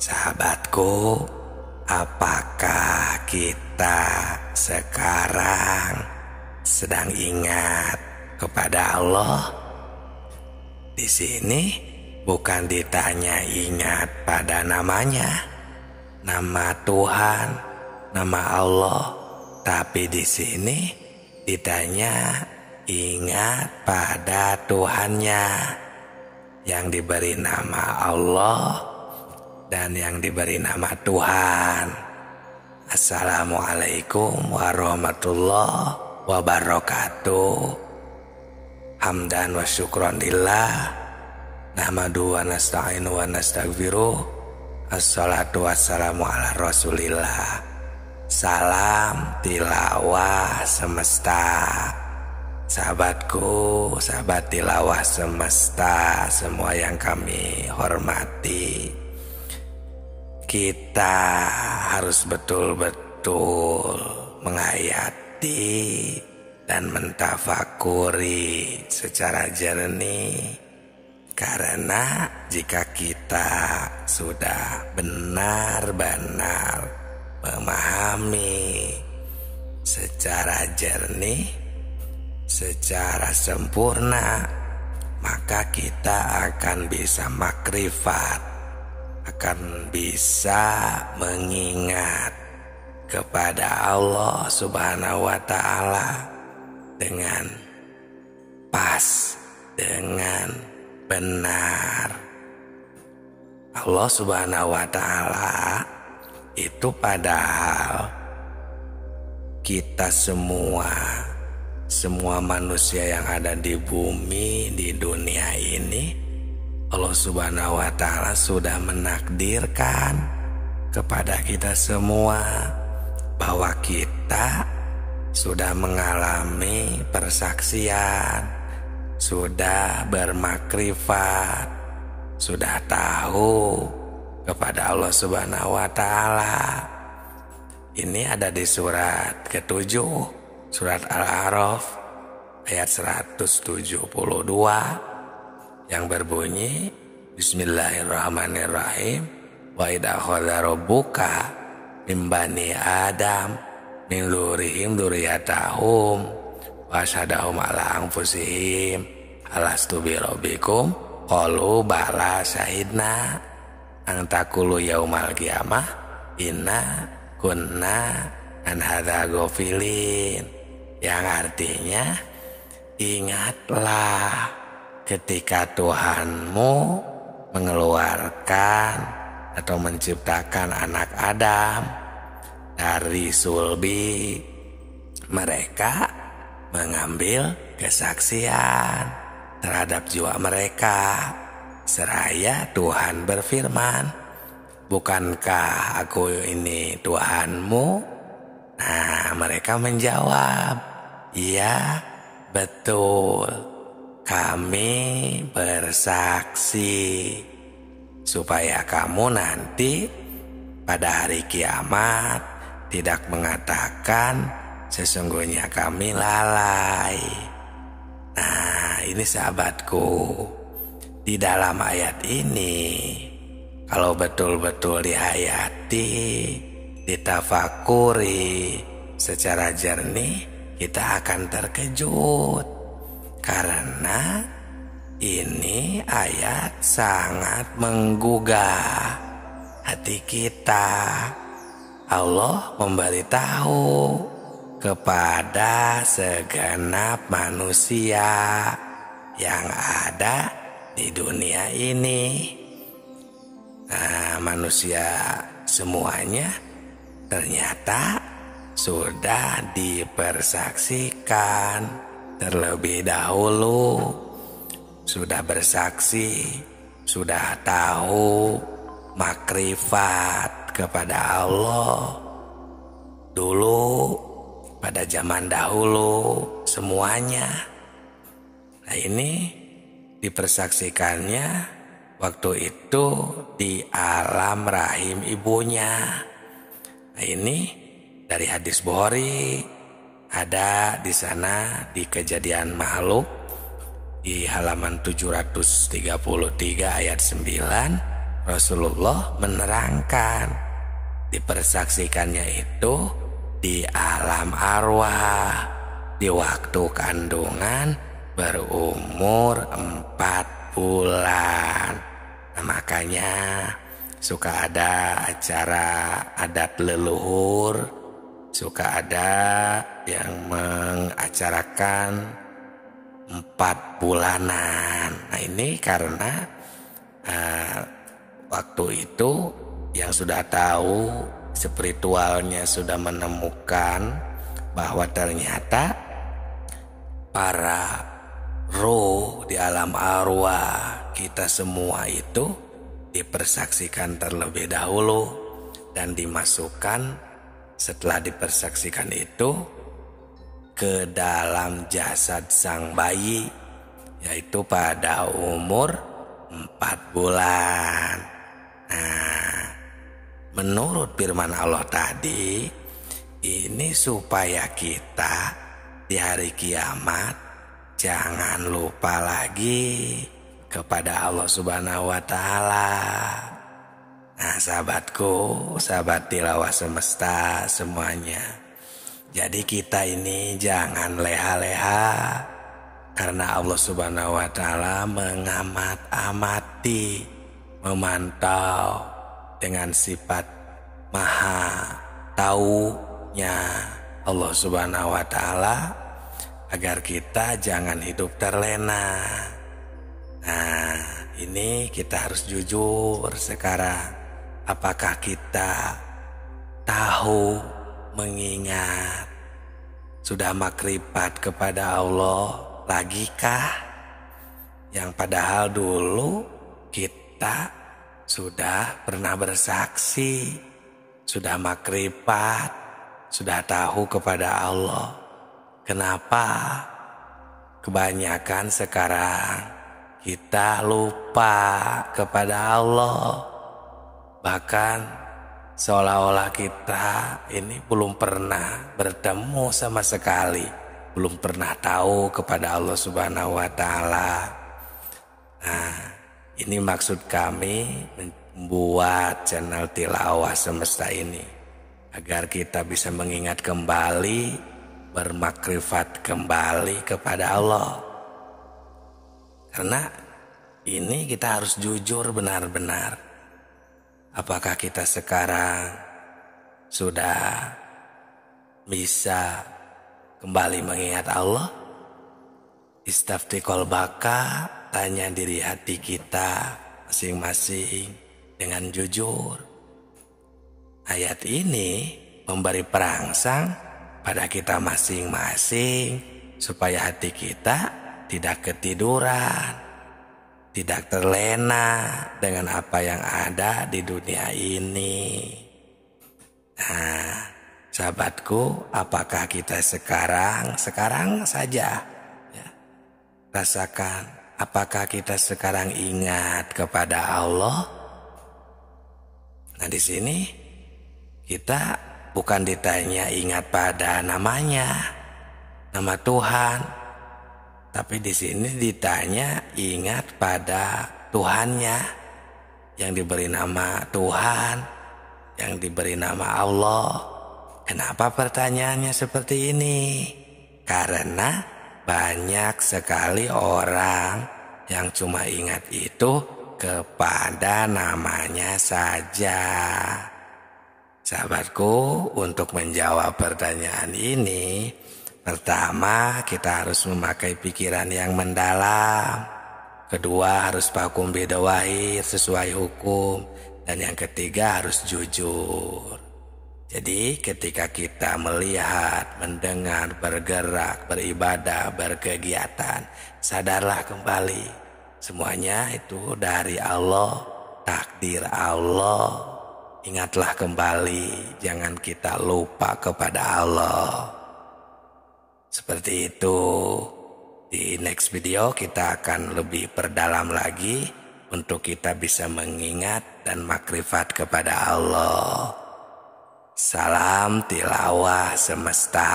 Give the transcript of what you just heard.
Sahabatku, apakah kita sekarang sedang ingat kepada Allah? Di sini bukan ditanya ingat pada namanya, nama Tuhan, nama Allah, tapi di sini ditanya ingat pada Tuhannya yang diberi nama Allah dan yang diberi nama Tuhan. Assalamualaikum warahmatullahi wabarakatuh. Hamdan wa syukran lillah, nahmadu wa nasta'inu wa nastaghfiruh. Assalatu wassalamu ala rasulillah. Salam tilawah semesta. Sahabatku, sahabat tilawah semesta, semua yang kami hormati, kita harus betul-betul menghayati dan mentafakuri secara jernih. Karena jika kita sudah benar-benar memahami secara jernih, secara sempurna, maka kita akan bisa makrifat, akan bisa mengingat kepada Allah Subhanahu wa Ta'ala dengan pas, dengan benar. Allah Subhanahu wa Ta'ala itu padahal kita semua manusia yang ada di bumi, di dunia ini, Allah Subhanahu wa Ta'ala sudah menakdirkan kepada kita semua bahwa kita sudah mengalami persaksian, sudah bermakrifat, sudah tahu kepada Allah Subhanahu wa Ta'ala. Ini ada di surat ke-7, surat Al-A'raf ayat 172 yang berbunyi, Bismillahirrahmanirrahim, wa idza akhadha rabbuka min bani Adam min dzurriyyahim dzurriyyatahum wa asyhadahum ala anfusihim alastu bi rabbikum qalu bala syahidna an taqulu yaumal qiyamah inna kunna an hadza ghafilin, yang artinya ingatlah ketika Tuhanmu mengeluarkan atau menciptakan anak Adam dari sulbi, mereka mengambil kesaksian terhadap jiwa mereka, seraya Tuhan berfirman, bukankah aku ini Tuhanmu? Nah, mereka menjawab, iya betul, kami bersaksi, supaya kamu nanti pada hari kiamat tidak mengatakan sesungguhnya kami lalai. Nah, ini sahabatku, di dalam ayat ini kalau betul-betul dihayati, ditafakuri secara jernih, kita akan terkejut. Karena ini ayat sangat menggugah hati kita. Allah memberitahu kepada segenap manusia yang ada di dunia ini. Nah, manusia semuanya ternyata sudah dipersaksikan terlebih dahulu, sudah bersaksi, sudah tahu makrifat kepada Allah dulu, pada zaman dahulu semuanya. Nah, ini dipersaksikannya waktu itu di alam rahim ibunya. Nah, ini dari hadis Bukhari, ada di sana di Kejadian Makhluk di halaman 733 ayat 9 Rasulullah menerangkan dipersaksikannya itu di alam arwah di waktu kandungan berumur 4 bulan. Nah, makanya suka ada acara adat leluhur, suka ada yang mengacarakan 4 bulanan. Nah, ini karena waktu itu yang sudah tahu spiritualnya sudah menemukan bahwa ternyata para roh di alam arwah kita semua itu dipersaksikan terlebih dahulu dan dimasukkan setelah dipersaksikan itu ke dalam jasad sang bayi, yaitu pada umur 4 bulan. Nah, menurut firman Allah tadi, ini supaya kita di hari kiamat jangan lupa lagi kepada Allah Subhanahu wa Ta'ala. Nah, sahabatku, sahabat tilawah semesta semuanya, jadi kita ini jangan leha-leha, karena Allah Subhanahu wa Ta'ala mengamat-amati, memantau dengan sifat maha taunya Allah Subhanahu wa Ta'ala, agar kita jangan hidup terlena. Nah, ini kita harus jujur sekarang. Apakah kita tahu, mengingat, sudah makrifat kepada Allah lagikah? Yang padahal dulu kita sudah pernah bersaksi, sudah makrifat, sudah tahu kepada Allah. Kenapa kebanyakan sekarang kita lupa kepada Allah? Bahkan seolah-olah kita ini belum pernah bertemu sama sekali, belum pernah tahu kepada Allah Subhanahu wa Ta'ala. Nah, ini maksud kami membuat channel tilawah semesta ini, agar kita bisa mengingat kembali, bermakrifat kembali kepada Allah. Karena ini kita harus jujur benar-benar. Apakah kita sekarang sudah bisa kembali mengingat Allah? Istafti qalbaka, tanya diri hati kita masing-masing dengan jujur. Ayat ini memberi perangsang pada kita masing-masing supaya hati kita tidak ketiduran, tidak terlena dengan apa yang ada di dunia ini. Nah, sahabatku, apakah kita sekarang saja ya, rasakan, apakah kita sekarang ingat kepada Allah? Nah, di sini kita bukan ditanya ingat pada namanya, nama Tuhan. Tapi di sini ditanya ingat pada Tuhannya, yang diberi nama Tuhan, yang diberi nama Allah. Kenapa pertanyaannya seperti ini? Karena banyak sekali orang yang cuma ingat itu kepada namanya saja. Sahabatku, untuk menjawab pertanyaan ini, pertama, kita harus memakai pikiran yang mendalam. Kedua, harus pakum bidawahir sesuai hukum. Dan yang ketiga, harus jujur. Jadi, ketika kita melihat, mendengar, bergerak, beribadah, berkegiatan, sadarlah kembali. Semuanya itu dari Allah, takdir Allah. Ingatlah kembali, jangan kita lupa kepada Allah. Seperti itu. Di next video kita akan lebih perdalam lagi untuk kita bisa mengingat dan makrifat kepada Allah. Salam tilawah semesta.